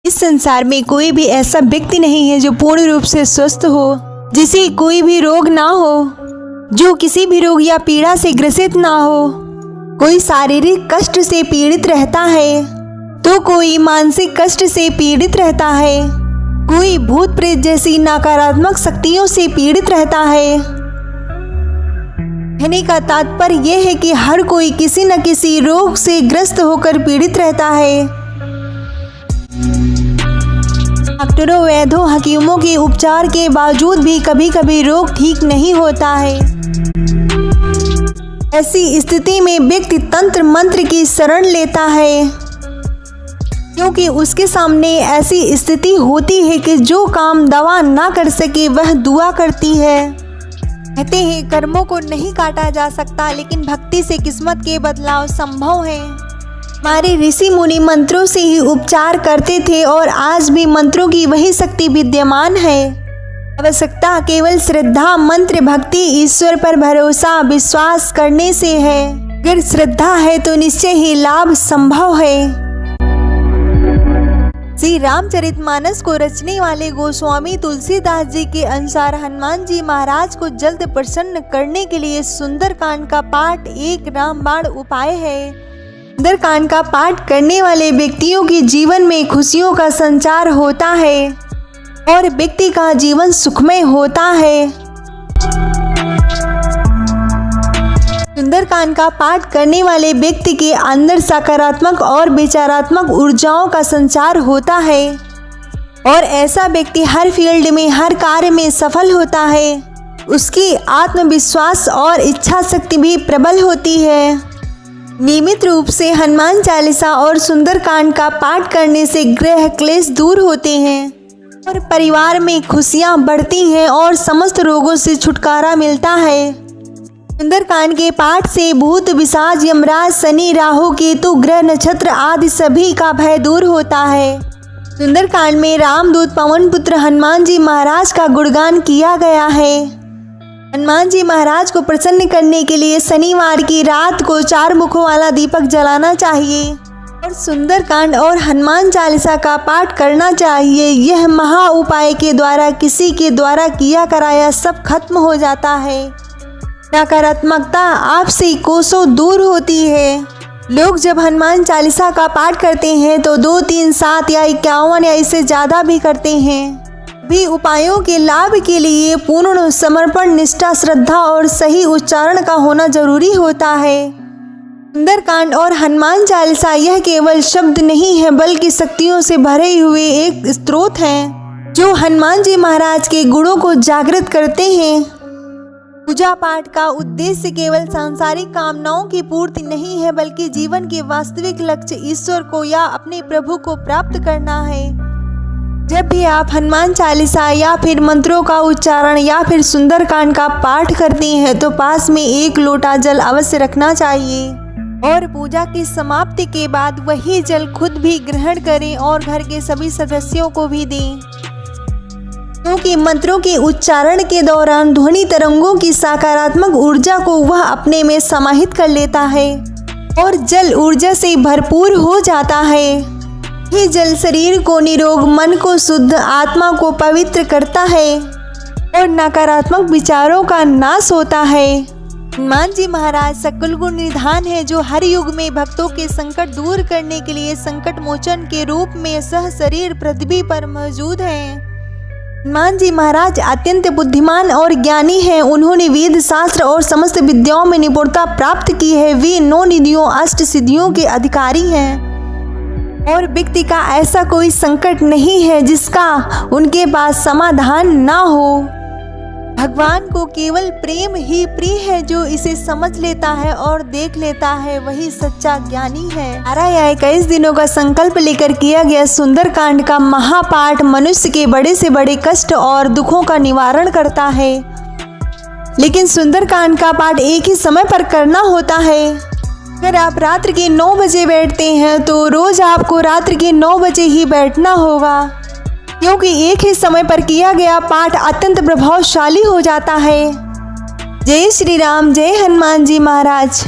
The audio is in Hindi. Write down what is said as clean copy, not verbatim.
इस संसार में कोई भी ऐसा व्यक्ति नहीं है जो पूर्ण रूप से स्वस्थ हो, जिसे कोई भी रोग ना हो, जो किसी भी रोग या पीड़ा से ग्रसित ना हो। कोई शारीरिक कष्ट से पीड़ित रहता है तो कोई मानसिक कष्ट से पीड़ित रहता है, कोई भूत प्रेत जैसी नकारात्मक शक्तियों से पीड़ित रहता है। कहने का तात्पर्य यह है कि हर कोई किसी न किसी रोग से ग्रस्त होकर पीड़ित रहता है। डॉक्टरों, वैद्यों, हकीमों के उपचार के बावजूद भी कभी कभी रोग ठीक नहीं होता है। ऐसी स्थिति में व्यक्ति तंत्र मंत्र की शरण लेता है, क्योंकि उसके सामने ऐसी स्थिति होती है कि जो काम दवा ना कर सके वह दुआ करती है। कहते हैं कर्मों को नहीं काटा जा सकता, लेकिन भक्ति से किस्मत के बदलाव संभव है। हमारे ऋषि मुनि मंत्रों से ही उपचार करते थे और आज भी मंत्रों की वही शक्ति विद्यमान है। आवश्यकता केवल श्रद्धा, मंत्र, भक्ति, ईश्वर पर भरोसा, विश्वास करने से है। अगर श्रद्धा है तो निश्चय ही लाभ संभव है। श्री रामचरितमानस को रचने वाले गोस्वामी तुलसीदास जी के अनुसार हनुमान जी महाराज को जल्द प्रसन्न करने के लिए सुंदरकांड का पाठ एक रामबाण उपाय है। सुंदरकांड का पाठ करने वाले व्यक्तियों के जीवन में खुशियों का संचार होता है और व्यक्ति का जीवन सुखमय होता है। सुंदरकांड का पाठ करने वाले व्यक्ति के अंदर सकारात्मक और विचारात्मक ऊर्जाओं का संचार होता है और ऐसा व्यक्ति हर फील्ड में, हर कार्य में सफल होता है। उसकी आत्मविश्वास और इच्छा शक्ति भी प्रबल होती है। नियमित रूप से हनुमान चालीसा और सुंदरकांड का पाठ करने से गृह क्लेश दूर होते हैं और परिवार में खुशियां बढ़ती हैं और समस्त रोगों से छुटकारा मिलता है। सुंदरकांड के पाठ से भूत, पिशाच, यमराज, शनि, राहु, केतु, ग्रह, नक्षत्र आदि सभी का भय दूर होता है। सुंदरकांड में रामदूत पवन पुत्र हनुमान जी महाराज का गुणगान किया गया है। हनुमान जी महाराज को प्रसन्न करने के लिए शनिवार की रात को 4 मुखों वाला दीपक जलाना चाहिए और सुंदरकांड और हनुमान चालीसा का पाठ करना चाहिए। यह महा उपाय के द्वारा किसी के द्वारा किया कराया सब खत्म हो जाता है। नकारात्मकता आपसे कोसों दूर होती है। लोग जब हनुमान चालीसा का पाठ करते हैं तो 2, 3, 7 या 51 या इससे ज़्यादा भी करते हैं। भी उपायों के लाभ के लिए पूर्ण समर्पण, निष्ठा, श्रद्धा और सही उच्चारण का होना जरूरी होता है। सुंदरकांड और हनुमान चालीसा यह केवल शब्द नहीं है, बल्कि शक्तियों से भरे हुए एक स्रोत हैं जो हनुमान जी महाराज के गुणों को जागृत करते हैं। पूजा पाठ का उद्देश्य केवल सांसारिक कामनाओं की पूर्ति नहीं है, बल्कि जीवन के वास्तविक लक्ष्य ईश्वर को या अपने प्रभु को प्राप्त करना है। जब भी आप हनुमान चालीसा या फिर मंत्रों का उच्चारण या फिर सुंदरकांड का पाठ करते हैं तो पास में 1 लोटा जल अवश्य रखना चाहिए और पूजा की समाप्ति के बाद वही जल खुद भी ग्रहण करें और घर के सभी सदस्यों को भी दें, क्योंकि मंत्रों के उच्चारण के दौरान ध्वनि तरंगों की सकारात्मक ऊर्जा को वह अपने में समाहित कर लेता है और जल ऊर्जा से भरपूर हो जाता है। ये जल शरीर को निरोग, मन को शुद्ध, आत्मा को पवित्र करता है और नकारात्मक विचारों का नाश होता है। हनुमान जी महाराज सकल गुण निधान है, जो हर युग में भक्तों के संकट दूर करने के लिए संकट मोचन के रूप में सह शरीर पृथ्वी पर मौजूद हैं। हनुमान जी महाराज अत्यंत बुद्धिमान और ज्ञानी हैं। उन्होंने वेद शास्त्र और समस्त विद्याओं में निपुणता प्राप्त की है। वे 9 निधियों, 8 सिद्धियों के अधिकारी हैं और व्यक्ति का ऐसा कोई संकट नहीं है जिसका उनके पास समाधान ना हो। भगवान को केवल प्रेम ही प्रिय है। जो इसे समझ लेता है और देख लेता है वही सच्चा ज्ञानी है। 12 या 21 दिनों का संकल्प लेकर किया गया सुंदरकांड का महापाठ मनुष्य के बड़े से बड़े कष्ट और दुखों का निवारण करता है। लेकिन सुंदरकांड का पाठ एक ही समय पर करना होता है। अगर आप रात्रि के 9 बजे बैठते हैं तो रोज आपको रात्रि के 9 बजे ही बैठना होगा, क्योंकि एक ही समय पर किया गया पाठ अत्यंत प्रभावशाली हो जाता है। जय श्री राम, जय हनुमान जी महाराज।